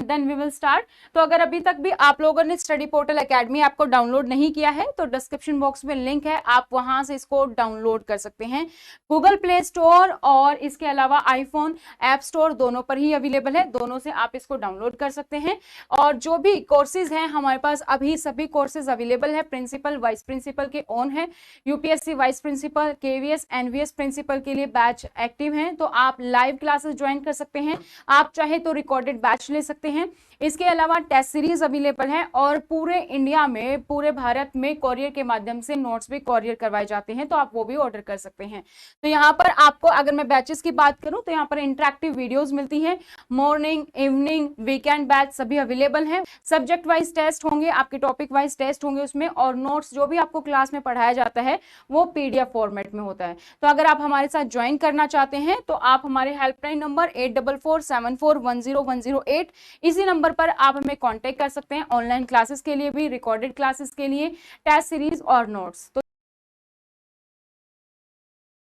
Then we will start. तो अगर अभी तक भी आप लोगों ने स्टडी पोर्टल एकेडमी ऐप को डाउनलोड नहीं किया है तो डिस्क्रिप्शन बॉक्स में लिंक है, आप वहां से इसको डाउनलोड कर सकते हैं। गूगल प्ले स्टोर और इसके अलावा आईफोन ऐप स्टोर दोनों पर ही अवेलेबल है, दोनों से आप इसको डाउनलोड कर सकते हैं। और जो भी कोर्सेज हैं हमारे पास अभी सभी कोर्सेज अवेलेबल है, प्रिंसिपल वाइस प्रिंसिपल के ऑन है, UPSC vice principal, KVS NVS principal के लिए बैच एक्टिव हैं, तो आप लाइव क्लासेस ज्वाइन कर सकते हैं, आप चाहे तो रिकॉर्डेड बैच ले सकते हैं। इसके अलावा टेस्ट सीरीज अवेलेबल है और पूरे इंडिया में, पूरे भारत में कोरियर के माध्यम से नोट्स भी कोरियर करवाए जाते हैं, तो आप वो भी ऑर्डर कर सकते हैं। तो यहाँ पर आपको अगर मैं बैचेस की बात करूं तो यहाँ पर इंटरेक्टिव वीडियोस मिलती हैं, मॉर्निंग, इवनिंग, वीकेंड बैच सभी अवेलेबल हैं। सब्जेक्ट वाइज टेस्ट होंगे, आपके टॉपिक वाइज टेस्ट होंगे उसमें, और नोट्स जो भी आपको क्लास में पढ़ाया जाता है वो पीडीएफ फॉर्मेट में होता है। तो अगर आप हमारे साथ ज्वाइन करना चाहते हैं तो आप हमारे हेल्पलाइन नंबर 8447410108 इसी नंबर पर आप हमें कांटेक्ट कर सकते हैं, ऑनलाइन क्लासेस के लिए भी, रिकॉर्डेड क्लासेस के लिए, टेस्ट सीरीज और नोट्स। तो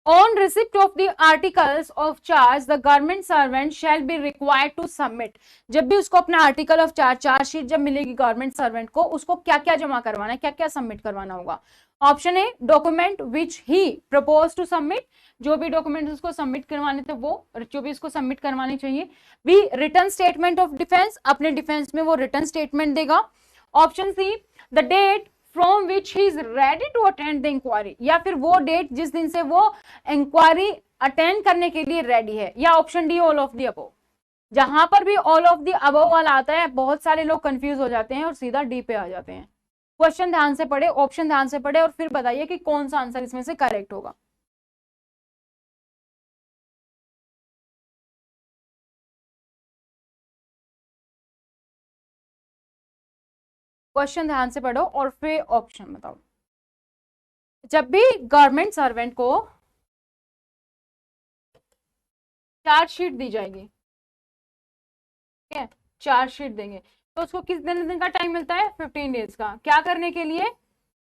On receipt of the articles of charge, the government servant shall be required to submit। जब भी उसको अपना आर्टिकल ऑफ चार्ज, चार्जशीट जब मिलेगी गवर्नमेंट सर्वेंट को, उसको क्या क्या जमा करवाना है, क्या क्या सबमिट करवाना होगा। Option A document which he propose to submit, जो भी डॉक्यूमेंट उसको सबमिट करवाने थे वो जो भी उसको सबमिट करवाने चाहिए। B return statement of defence, अपने डिफेंस में वो रिटर्न स्टेटमेंट देगा। Option C the date from which he is ready to attend the inquiry, या फिर वो डेट जिस दिन से वो इंक्वायरी अटेंड करने के लिए रेडी है, या option D all of the above. जहां पर भी ऑल ऑफ द अबव वाला आता है बहुत सारे लोग कंफ्यूज हो जाते हैं और सीधा डी पे आ जाते हैं। क्वेश्चन ध्यान से पढ़े, ऑप्शन ध्यान से पढ़े और फिर बताइए कि कौन सा आंसर इसमें से करेक्ट होगा। क्वेश्चन ध्यान से पढ़ो और फिर ऑप्शन बताओ। जब भी गवर्नमेंट सर्वेंट को चार्जशीट दी जाएगी, ठीक है, चार्जशीट देंगे तो उसको किस दिन का टाइम मिलता है, 15 डेज का। क्या करने के लिए,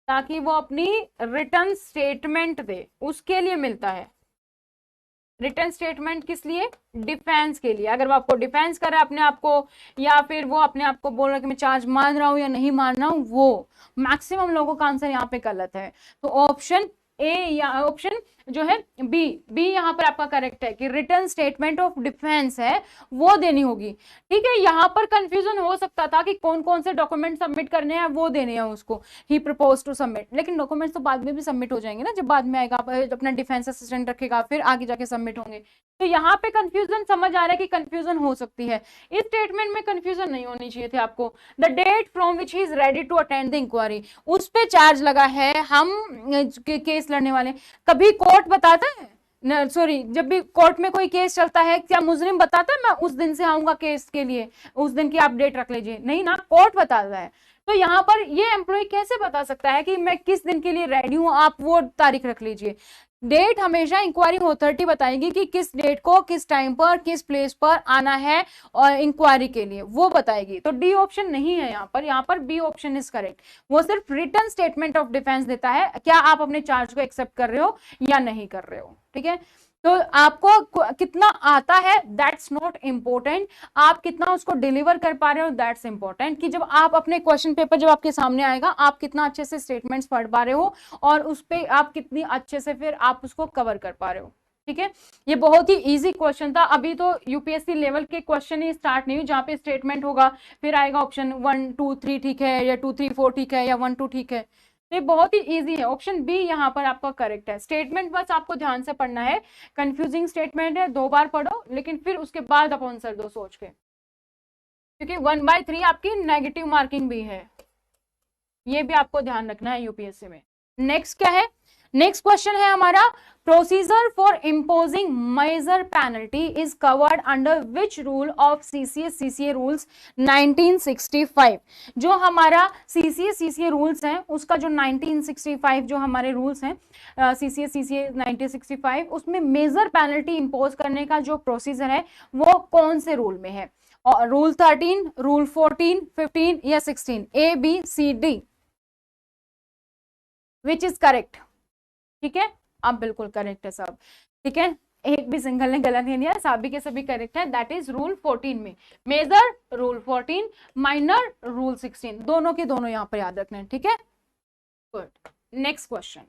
ताकि वो अपनी रिटर्न स्टेटमेंट दे, उसके लिए मिलता है। रिटर्न स्टेटमेंट किस लिए, डिफेंस के लिए। अगर वो आपको डिफेंस कर रहा है अपने आप को, या फिर वो अपने आप को बोल रहा है कि मैं चार्ज मान रहा हूं या नहीं मान रहा हूं, वो मैक्सिमम लोगों का आंसर यहाँ पे गलत है। तो ऑप्शन ए या ऑप्शन जो है बी यहाँ पर आपका करेक्ट है कि रिटर्न स्टेटमेंट ऑफ डिफेंस है वो देनी होगी। ठीक है, यहाँ पर कंफ्यूजन हो सकता था कि कौन कौन से डॉक्यूमेंट सबमिट करने हैं, वो देने हैं उसको, ही प्रपोज टू सबमिट, लेकिन डॉक्यूमेंट्स तो बाद में भी सबमिट हो जाएंगे ना, जब बाद में आएगा अपना डिफेंस असिस्टेंट रखेगा फिर आगे जाके सबमिट होंगे। तो यहाँ पे कंफ्यूजन समझ आ रहा है कि कंफ्यूजन हो सकती है, इस स्टेटमेंट में कंफ्यूजन नहीं होनी चाहिए थे आपको। The date from which he is ready to attend the inquiry, उस पे चार्ज लगा है, हम केस लड़ने वाले। कभी कोर्ट बताता है, सॉरी, जब भी कोर्ट में कोई केस चलता है क्या मुजरिम बताता है मैं उस दिन से आऊंगा केस के लिए, उस दिन की आप डेट रख लीजिए, नहीं ना, कोर्ट बताता है। तो यहाँ पर ये एम्प्लॉय कैसे बता सकता है कि मैं किस दिन के लिए रेडी हूं, आप वो तारीख रख लीजिए। डेट हमेशा इंक्वायरी अथॉरिटी बताएगी कि किस डेट को, किस टाइम पर, किस प्लेस पर आना है और इंक्वायरी के लिए वो बताएगी। तो डी ऑप्शन नहीं है यहाँ पर बी ऑप्शन इज करेक्ट। वो सिर्फ रिटर्न स्टेटमेंट ऑफ डिफेंस देता है, क्या आप अपने चार्ज को एक्सेप्ट कर रहे हो या नहीं कर रहे हो। ठीक है, तो आपको कितना आता है दैट्स नॉट इम्पोर्टेंट, आप कितना उसको डिलीवर कर पा रहे हो दैट्स इंपॉर्टेंट, कि जब आप अपने क्वेश्चन पेपर जब आपके सामने आएगा आप कितना अच्छे से स्टेटमेंट्स पढ़ पा रहे हो और उस पर आप कितनी अच्छे से फिर आप उसको कवर कर पा रहे हो। ठीक है, ये बहुत ही इजी क्वेश्चन था। अभी तो यूपीएससी लेवल के क्वेश्चन ही स्टार्ट नहीं हुई जहां पे स्टेटमेंट होगा फिर आएगा ऑप्शन 1 2 3 ठीक है, या 2 3 4 ठीक है, या 1 2 ठीक है। ये बहुत ही इजी है, ऑप्शन बी यहाँ पर आपका करेक्ट है। स्टेटमेंट बस आपको ध्यान से पढ़ना है, कंफ्यूजिंग स्टेटमेंट है, 2 बार पढ़ो लेकिन फिर उसके बाद आप आंसर दो सोच के, क्योंकि 1/3 आपकी नेगेटिव मार्किंग भी है, ये भी आपको ध्यान रखना है यूपीएससी में। नेक्स्ट क्या है, नेक्स्ट क्वेश्चन है हमारा, procedure for imposing major penalty is covered under which rule of CCA rules 1965। जो हमारा सीसीए रूल्स हैं उसका जो 1965 जो हमारे रूल्स हैं सीसीए 1965, उसमें मेजर पेनल्टी इम्पोज करने का जो प्रोसीजर है वो कौन से रूल में है, और रूल 13, रूल 14, 15 या 16, A B C D, which is correct. ठीक है, आप बिल्कुल करेक्ट है सब। ठीक है, एक भी सिंगल ने गलत नहीं दिया, सभी के सभी करेक्ट है। दैट इज रूल 14 में, मेजर रूल 14, माइनर रूल 16, दोनों के दोनों यहाँ पर याद रखना है, ठीक है। Good, next question,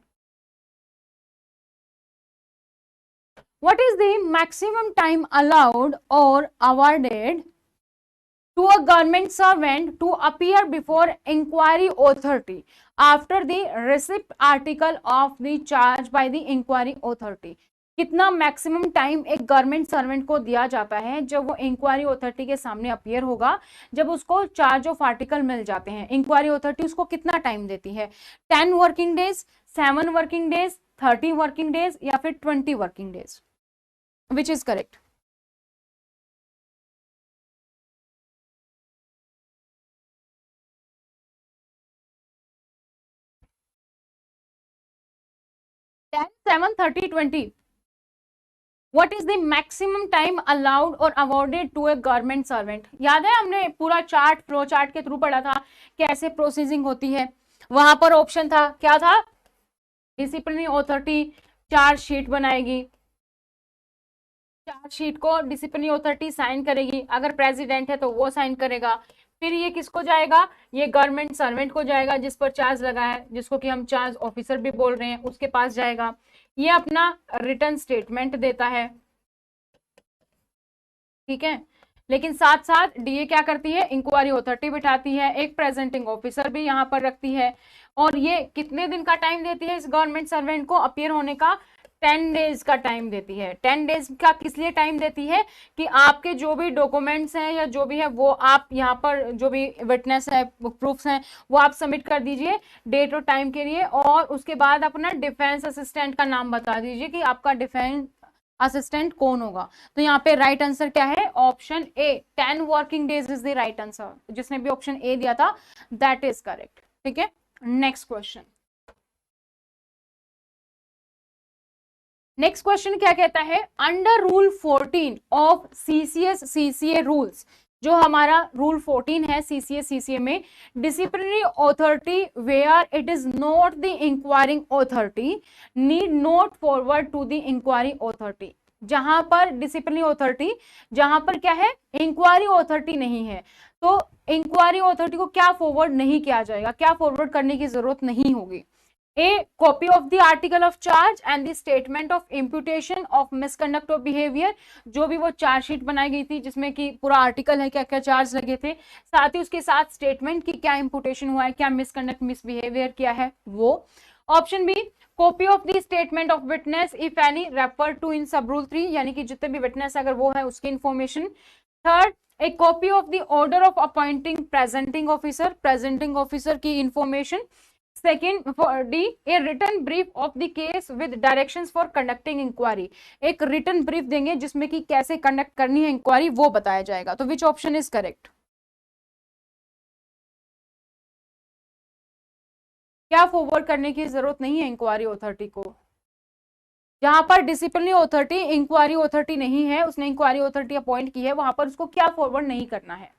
what is the maximum time allowed or awarded to a government servant to appear before inquiry authority after the receipt article of the charge by the inquiry authority? कितना maximum time एक government servant को दिया जाता है जब वो inquiry authority के सामने अपीयर होगा, जब उसको चार्ज ऑफ आर्टिकल मिल जाते हैं, इंक्वायरी अथॉरिटी उसको कितना टाइम देती है? 10 working days, 7 working days, 30 working days या फिर 20 working days? Which is correct? Ten, 7, 30, 20. What is the maximum time allowed or awarded to a government servant? याद है हमने पूरा चार्ट, फ्लो चार्ट के थ्रू पढ़ा था कैसे प्रोसेसिंग होती है। वहां पर ऑप्शन था, क्या था? डिसिप्लिनरी अथॉरिटी चार्जशीट बनाएगी, चार्जशीट को डिसिप्लिनरी अथॉरिटी साइन करेगी, अगर प्रेसिडेंट है तो वो साइन करेगा, फिर ये किसको जाएगा? ये गवर्नमेंट सर्वेंट को जाएगा जिस पर चार्ज लगा है, जिसको कि हम चार्ज ऑफिसर भी बोल रहे हैं, उसके पास जाएगा। ये अपना रिटर्न स्टेटमेंट देता है, ठीक है। लेकिन साथ साथ डीए क्या करती है? इंक्वायरी अथॉरिटी बिठाती है, एक प्रेजेंटिंग ऑफिसर भी यहाँ पर रखती है, और ये कितने दिन का टाइम देती है इस गवर्नमेंट सर्वेंट को अपीयर होने का? 10 डेज का टाइम देती है। 10 डेज का किस लिए टाइम देती है? कि आपके जो भी डॉक्यूमेंट्स हैं या जो भी है वो आप यहाँ पर जो भी विटनेस है, प्रूफ्स हैं, वो आप सबमिट कर दीजिए डेट और टाइम के लिए, और उसके बाद अपना डिफेंस असिस्टेंट का नाम बता दीजिए कि आपका डिफेंस असिस्टेंट कौन होगा। तो यहाँ पे राइट आंसर क्या है? Option A, 10 working days is the right answer. जिसने भी ऑप्शन ए दिया था दैट इज करेक्ट, ठीक है। नेक्स्ट क्वेश्चन, नेक्स्ट क्वेश्चन क्या कहता है? Under rule 14 of CCS CCA rules, जो हमारा रूल 14 है सीसीएस सीसीए में, disciplinary authority where it is not the inquiring authority need not forward to the inquiry authority. जहां पर डिसिप्लिनरी अथॉरिटी, जहां पर क्या है? इंक्वायरी अथॉरिटी नहीं है, तो इंक्वायरी अथॉरिटी को क्या फॉरवर्ड नहीं किया जाएगा, क्या फॉरवर्ड करने की जरूरत नहीं होगी? A copy of the article of charge and the statement of imputation of misconduct of behavior, जो भी वो चार्जशीट बनाई गई थी जिसमें कि पूरा आर्टिकल है, क्या क्या चार्ज लगे थे, साथ ही उसके साथ स्टेटमेंट की क्या इंपुटेशन हुआ है, क्या मिसकंडक्ट मिसबिहेवियर किया है वो। Option B, copy of the statement of witness if any refer to in sub rule 3, यानी कि जितने भी विटनेस अगर वो है उसकी information. Third, a copy of the order of appointing presenting officer, presenting officer की information. Second D, a written brief of the case with directions for conducting inquiry, एक रिटन ब्रीफ देंगे जिसमें कि कैसे कंडक्ट करनी है इंक्वायरी वो बताया जाएगा। तो विच ऑप्शन इज करेक्ट? क्या फॉरवर्ड करने की जरूरत नहीं है इंक्वायरी अथॉरिटी को? जहां पर डिसिप्लिनरी अथॉरिटी इंक्वायरी अथॉरिटी नहीं है, उसने इंक्वायरी अथॉरिटी अपॉइंट की है, वहां पर उसको क्या फॉरवर्ड नहीं करना है?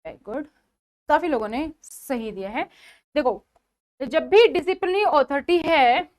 वेरी गुड, काफी लोगों ने सही दिया है। देखो, जब भी डिसिप्लिनरी अथॉरिटी है,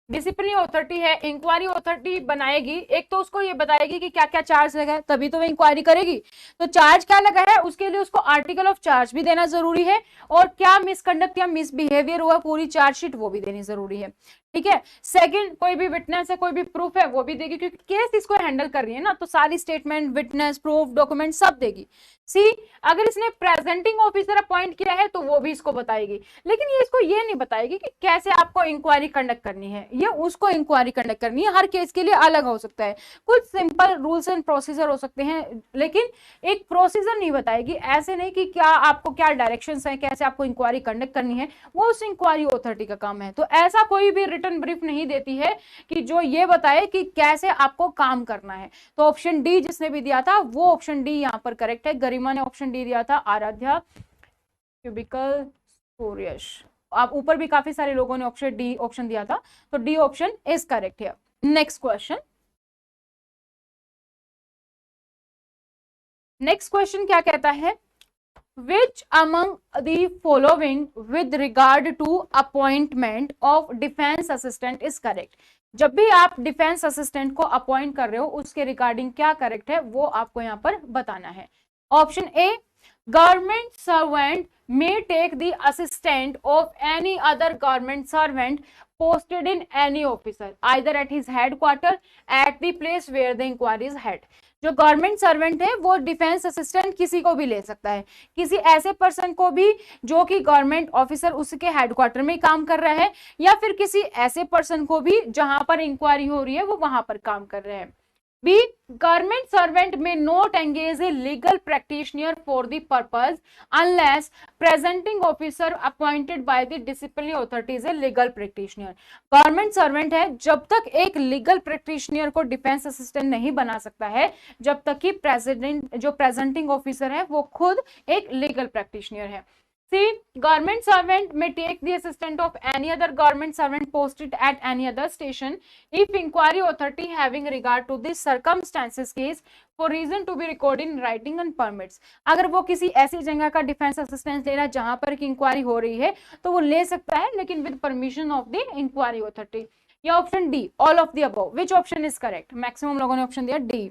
डिसिप्लिनरी अथॉरिटी है, इंक्वायरी अथॉरिटी बनाएगी, एक तो उसको ये बताएगी कि क्या क्या चार्ज लगा है, तभी तो वो इंक्वायरी करेगी। तो चार्ज क्या लगा है उसके लिए उसको आर्टिकल ऑफ चार्ज भी देना जरूरी है, और क्या मिसकंडक्ट या मिसबिहेवियर हुआ पूरी चार्जशीट वो भी देनी जरूरी है, ठीक है। सेकंड, कोई भी विटनेस है, कोई भी प्रूफ है वो भी देगी, क्योंकि केस इसको हैंडल कर रही है ना, तो सारी स्टेटमेंट, विटनेस, प्रूफ, डॉक्यूमेंट सब देगी। सी, अगर इसने प्रेजेंटिंग ऑफिसर अपॉइंट किया है तो वो भी इसको बताएगी, लेकिन ये इसको ये नहीं बताएगी कि कैसे आपको इंक्वायरी कंडक्ट करनी है, ये उसको इंक्वायरी कंडक्ट करनी है। हर केस के लिए अलग हो सकता है, कुछ सिंपल रूल्स एंड प्रोसीजर हो सकते हैं, लेकिन एक प्रोसीजर नहीं बताएगी। ऐसे नहीं कि क्या आपको क्या डायरेक्शंस हैं, कैसे आपको इंक्वायरी कंडक्ट करनी है, वो उस इंक्वायरी अथॉरिटी का काम है। तो ऐसा कोई भी रिटन ब्रीफ नहीं देती है कि जो ये बताए कि कैसे आपको काम करना है। तो ऑप्शन डी जिसने भी दिया था वो ऑप्शन डी यहाँ पर करेक्ट है। गरिमा ने ऑप्शन डी दिया था, आराध्या, क्यूबिकल, सूर्यश, आप ऊपर भी काफी सारे लोगों ने ऑप्शन डी ऑप्शन दिया था, तो डी ऑप्शन इज करेक्ट है। नेक्स्ट क्वेश्चन, नेक्स्ट क्वेश्चन क्या कहता है? Which among the following with regard to appointment of defense assistant is correct? जब भी आप डिफेंस असिस्टेंट को अपॉइंट कर रहे हो उसके रिगार्डिंग क्या करेक्ट है वो आपको यहां पर बताना है. Option A, government servant may take the assistant of any other government servant posted in any officer either at his headquarter at the place where the inquiry is held. जो government servant है वो defence assistant किसी को भी ले सकता है, किसी ऐसे पर्सन को भी जो कि गवर्नमेंट ऑफिसर उसके हेडक्वार्टर में काम कर रहा है, या फिर किसी ऐसे पर्सन को भी जहां पर इंक्वायरी हो रही है वो वहां पर काम कर रहे हैं. B, government servant may not engage a legal practitioner for the purpose unless presenting officer appointed by the disciplinary authority is a legal practitioner. Government servant है जब तक एक लीगल प्रैक्टिशनर को डिफेंस असिस्टेंट नहीं बना सकता है जब तक कि प्रेजेंटिंग ऑफिसर है वो खुद एक लीगल प्रैक्टिशनर है. C, government servant may take the assistant of any other government servant posted at any other station if inquiry authority having regard to the circumstances case for reason to be recorded in writing and permits. अगर वो किसी ऐसी जगह का defence assistance ले रहा है जहां पर की इंक्वायरी हो रही है तो वो ले सकता है, लेकिन with permission of the inquiry authority. या option D, all of the above. Which option is correct? Maximum लोगों ने ऑप्शन दिया D.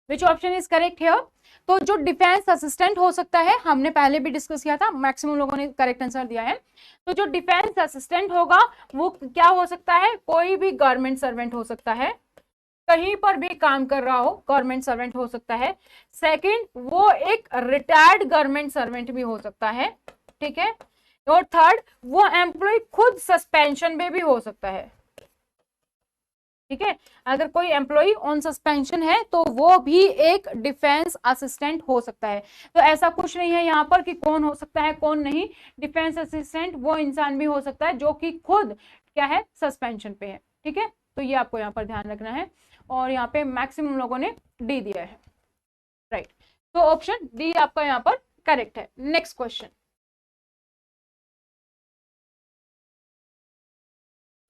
Which option is correct here? तो जो डिफेंस असिस्टेंट हो सकता है हमने पहले भी डिस्कस किया था, मैक्सिमम लोगों ने करेक्ट आंसर दिया है. तो जो डिफेंस असिस्टेंट होगा वो क्या हो सकता है? कोई भी गवर्नमेंट सर्वेंट हो सकता है, कहीं पर भी काम कर रहा हो गवर्नमेंट सर्वेंट हो सकता है. सेकंड, वो एक रिटायर्ड गवर्नमेंट सर्वेंट भी हो सकता है, ठीक है. और थर्ड, वो एम्प्लॉय खुद सस्पेंशन में भी हो सकता है, ठीक है. अगर कोई एम्प्लॉय ऑन सस्पेंशन है तो वो भी एक डिफेंस असिस्टेंट हो सकता है. तो ऐसा कुछ नहीं है यहाँ पर कि कौन हो सकता है कौन नहीं. डिफेंस असिस्टेंट वो इंसान भी हो सकता है जो कि खुद क्या है, सस्पेंशन पे है, ठीक है. तो ये आपको यहाँ पर ध्यान रखना है. और यहाँ पे मैक्सिमम लोगों ने डी दिया है, राइट. तो ऑप्शन डी आपका यहाँ पर करेक्ट है. Next question,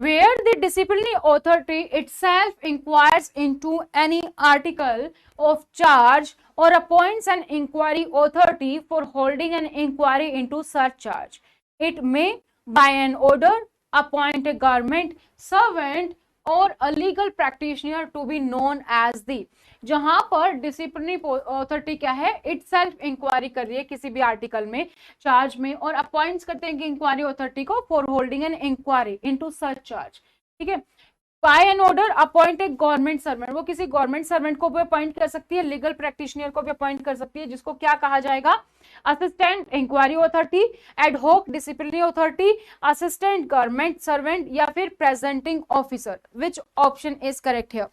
where the disciplinary authority itself inquires into any article of charge or appoints an inquiry authority for holding an inquiry into such charge. It may, by an order, appoint a government servant or a legal practitioner to be known as the. जहां पर disciplinary authority क्या है, it self inquiry कर रही है किसी भी article में, चार्ज में, और अपॉइंट्स करते हैं कि इंक्वायरी अथॉरिटी को for holding an inquiry into such charge, ठीक है. By an order appoint a government servant, वो किसी गवर्नमेंट सर्वेंट को भी अपॉइंट कर सकती है, लीगल प्रैक्टिशनर को भी अपॉइंट कर सकती है, जिसको क्या कहा जाएगा, assistant inquiry authority, ad hoc disciplinary authority, assistant government servant, या फिर presenting officer. Which option is correct here?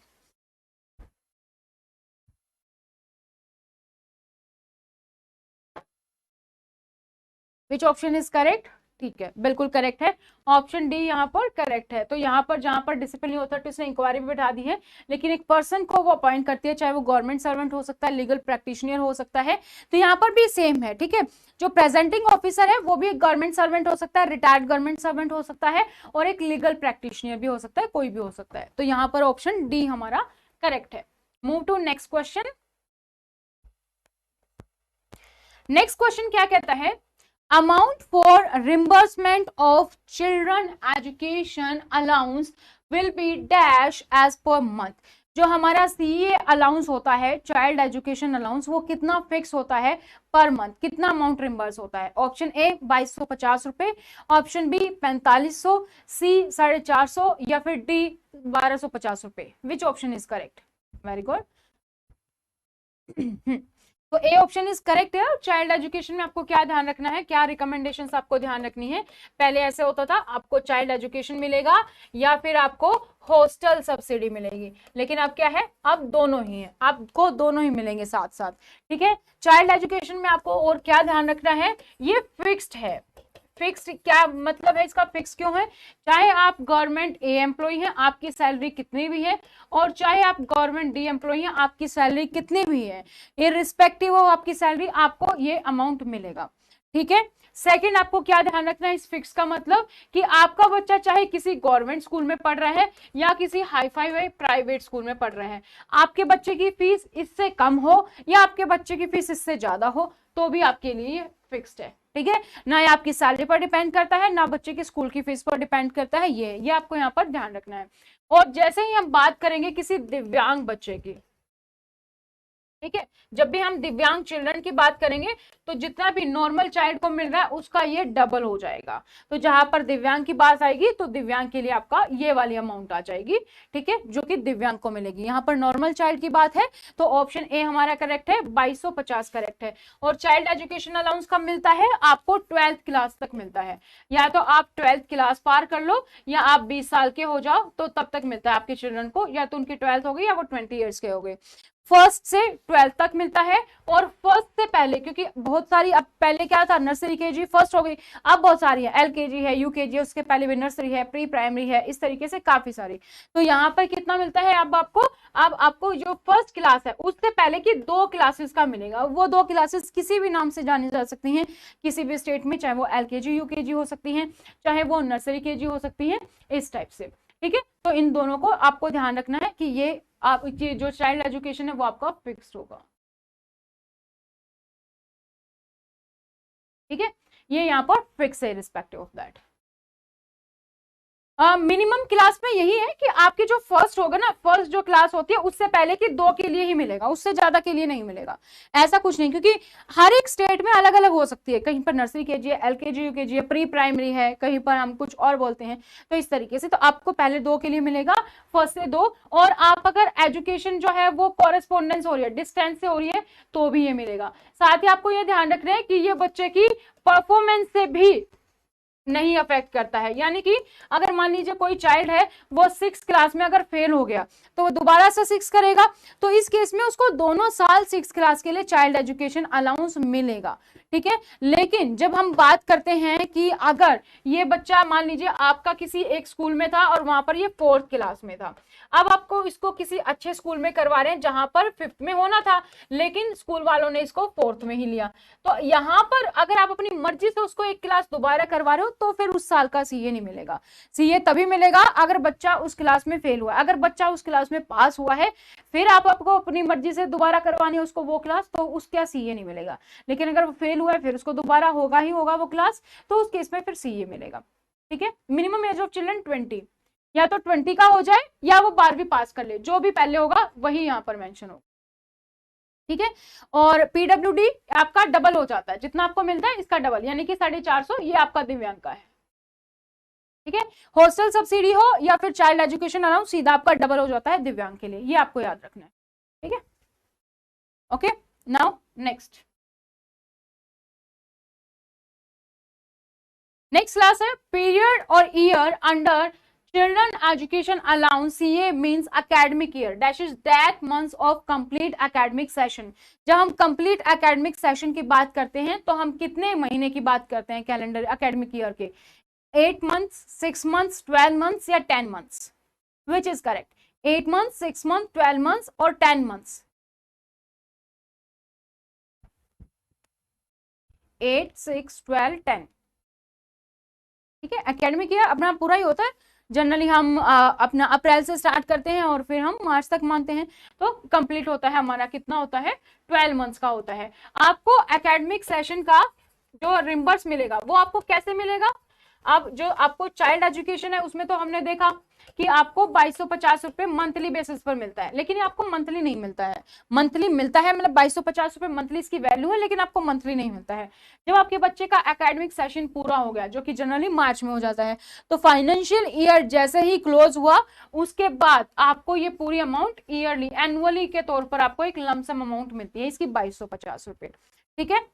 Which option is correct? ठीक है, बिल्कुल करेक्ट है. ऑप्शन डी यहाँ पर करेक्ट है. तो यहाँ पर जहां पर डिसिप्लिनरी अथॉरिटी ने इंक्वायरी भी बैठा दी है, लेकिन एक पर्सन को वो अपॉइंट करती है, चाहे वो गवर्नमेंट सर्वेंट हो सकता है, लीगल प्रैक्टिशनर हो सकता है. तो यहाँ पर भी सेम है, ठीक है. जो प्रेजेंटिंग ऑफिसर है वो भी एक गवर्नमेंट सर्वेंट हो सकता है, रिटायर्ड गवर्नमेंट सर्वेंट हो सकता है, और एक लीगल प्रैक्टिशनर भी हो सकता है, कोई भी हो सकता है. तो यहाँ पर ऑप्शन डी हमारा करेक्ट है. Move to next question. Next question क्या कहता है, amount for reimbursement of children education allowance will be dash as per month. जो हमारा CA अलाउंस होता है, चाइल्ड एजुकेशन अलाउंस, वो कितना फिक्स होता है पर मंथ, कितना अमाउंट रिम्बर्स होता है? ऑप्शन ए 2250 रुपए, ऑप्शन बी 4500, सी 450, या फिर डी 1250 रुपए. विच option is correct? Very good. तो ए ऑप्शन इज करेक्ट है. चाइल्ड एजुकेशन में आपको क्या ध्यान रखना है, क्या रिकमेंडेशंस आपको ध्यान रखनी है? पहले ऐसे होता था आपको चाइल्ड एजुकेशन मिलेगा या फिर आपको हॉस्टल सब्सिडी मिलेगी, लेकिन अब क्या है, अब दोनों ही है, आपको दोनों ही मिलेंगे साथ साथ, ठीक है. चाइल्ड एजुकेशन में आपको और क्या ध्यान रखना है, ये फिक्स्ड है. फिक्स्ड क्या मतलब है इसका, फिक्स क्यों है? चाहे आप गवर्नमेंट ए एम्प्लॉय हैं, आपकी सैलरी कितनी भी है, और चाहे आप गवर्नमेंट डी एम्प्लॉय हैं, आपकी सैलरी कितनी भी है, इररिस्पेक्टिव ऑफ आपकी सैलरी आपको ये अमाउंट मिलेगा, ठीक है. सेकंड, आपको क्या ध्यान रखना है इस फिक्स का मतलब कि आपका बच्चा चाहे किसी गवर्नमेंट स्कूल में पढ़ रहा है या किसी हाई फाई प्राइवेट स्कूल में पढ़ रहा है, आपके बच्चे की फीस इससे कम हो या आपके बच्चे की फीस इससे ज्यादा हो, तो भी आपके लिए फिक्स्ड है, ठीक है। ना ये आपकी सैलरी पर डिपेंड करता है, ना बच्चे की स्कूल की फीस पर डिपेंड करता है, ये आपको यहाँ पर ध्यान रखना है। और जैसे ही हम बात करेंगे किसी दिव्यांग बच्चे की, ठीक है, जब भी हम दिव्यांग चिल्ड्रन की बात करेंगे तो जितना भी नॉर्मल चाइल्ड को मिल रहा है उसका ये डबल हो जाएगा। तो जहां पर दिव्यांग की बात आएगी तो दिव्यांग के लिए आपका ये वाली अमाउंट आ जाएगी, ठीक है, जो कि दिव्यांग को मिलेगी। यहाँ पर नॉर्मल चाइल्ड की बात है तो ऑप्शन ए हमारा करेक्ट है, 2250 करेक्ट है। और चाइल्ड एजुकेशन अलाउंस कब मिलता है? आपको 12th क्लास तक मिलता है। या तो आप 12th क्लास पार कर लो या आप 20 साल के हो जाओ तो तब तक मिलता है आपके चिल्ड्रन को, या तो उनकी 12th हो गई या वो 20 ईयर्स के हो गए। फर्स्ट से 12th तक मिलता है। और फर्स्ट से पहले, क्योंकि बहुत सारी, अब पहले क्या था, नर्सरी केजी फर्स्ट हो गई, अब बहुत सारी है, एलकेजी है, यूकेजी है, उसके पहले भी नर्सरी है, प्री प्राइमरी है, इस तरीके से काफी सारी। तो यहाँ पर कितना मिलता है अब आपको? अब आपको जो फर्स्ट क्लास है उससे पहले की 2 क्लासेस का मिलेगा। वो 2 क्लासेस किसी भी नाम से जानी जा सकती हैं किसी भी स्टेट में, चाहे वो एलकेजी यूकेजी हो सकती है, चाहे वो नर्सरी केजी हो सकती है, इस टाइप से, ठीक है। तो इन दोनों को आपको ध्यान रखना है कि ये आपकी जो चाइल्ड एजुकेशन है वो आपका फिक्स्ड होगा, ठीक है, ये यहाँ पर फिक्स है respective of that. Minimum class में यही है कि आपकी जो फर्स्ट होगा ना, फर्स्ट जो क्लास होती है उससे पहले की 2 के लिए ही मिलेगा, उससे ज्यादा के लिए नहीं मिलेगा। ऐसा कुछ नहीं, क्योंकि हर एक स्टेट में अलग अलग हो सकती है, कहीं पर नर्सरी केजी है, एलकेजी यूकेजी है, प्री प्राइमरी है, कहीं पर हम कुछ और बोलते हैं। तो इस तरीके से तो आपको पहले 2 के लिए मिलेगा, फर्स्ट से 2। और आप अगर एजुकेशन जो है वो कॉरेस्पॉन्डेंस हो रही है, डिस्टेंस से हो रही है, तो भी ये मिलेगा। साथ ही आपको ये ध्यान रखना है कि ये बच्चे की परफॉर्मेंस से भी नहीं अफेक्ट करता है। यानी कि अगर मान लीजिए कोई चाइल्ड है वो 6th क्लास में अगर फेल हो गया तो वो दोबारा से 6 करेगा, तो इस केस में उसको दोनों साल 6th क्लास के लिए चाइल्ड एजुकेशन अलाउंस मिलेगा, ठीक है। लेकिन जब हम बात करते हैं कि अगर ये बच्चा मान लीजिए आपका किसी एक स्कूल में था और वहां पर ये 4th क्लास में था, अब आपको इसको किसी अच्छे स्कूल में करवा रहे हैं जहां पर 5th में होना था, लेकिन स्कूल वालों ने इसको 4th में ही लिया, तो यहां पर अगर आप अपनी मर्जी से उसको 1 क्लास दोबारा करवा रहे हो तो फिर उस साल का सीए नहीं मिलेगा। सीए तभी मिलेगा अगर बच्चा उस क्लास में फेल हुआ। अगर बच्चा उस क्लास में पास हुआ है फिर आपको अपनी मर्जी से दोबारा करवानी है उसको वो क्लास, तो उसका सीए नहीं मिलेगा। लेकिन अगर वो फेल हुआ है फिर उसको दोबारा होगा ही होगा वो क्लास, तो उस केस में फिर सीए मिलेगा, ठीक है। मिनिमम एज ऑफ चिल्ड्रन 20, या तो 20 का हो जाए या वो 12वीं पास कर ले, जो भी पहले होगा वही यहाँ पर मेंशन होगा, ठीक है। और पीडब्ल्यूडी आपका डबल हो जाता है, जितना आपको मिलता है इसका डबल, यानी कि 450, ये आपका दिव्यांग का है, ठीक है। हॉस्टल सब्सिडी हो या फिर चाइल्ड एजुकेशन अलाउंस, सीधा आपका डबल हो जाता है दिव्यांग के लिए, ये आपको याद रखना है, ठीक है। ओके, नाउ नेक्स्ट क्लास है पीरियड और year under Children Education Allowance CA means academic year dash is that months of complete academic session। जब हम complete academic session की बात करते हैं तो हम कितने महीने की बात करते हैं कैलेंडर academic year के? 8 months, 6 months, 12 months या 10 months? Which is correct? 8 months, 6 months, 12 months और 10 months? 8, 6, 12, 10, ठीक है। एकेडमिक ईयर अपना पूरा ही होता है, जनरली हम अपना अप्रैल से स्टार्ट करते हैं और फिर हम मार्च तक मानते हैं, तो कंप्लीट होता है हमारा, कितना होता है? 12 मंथ्स का होता है। आपको एकेडमिक सेशन का जो रिम्बर्स मिलेगा वो आपको कैसे मिलेगा? अब जो आपको चाइल्ड एजुकेशन है उसमें तो हमने देखा कि आपको 2250 रुपए मंथली बेसिस पर मिलता है, लेकिन आपको मंथली नहीं मिलता है। मंथली मिलता है मतलब 2250 रुपए मंथली इसकी वैल्यू है, लेकिन आपको मंथली नहीं मिलता है। जब आपके बच्चे का एकेडमिक सेशन पूरा हो गया, जो कि जनरली मार्च में हो जाता है, तो फाइनेंशियल ईयर जैसे ही क्लोज हुआ उसके बाद आपको ये पूरी अमाउंट ईयरली एनुअली के तौर पर आपको एक लमसम अमाउंट मिलती है इसकी 2250 रुपए, ठीक है।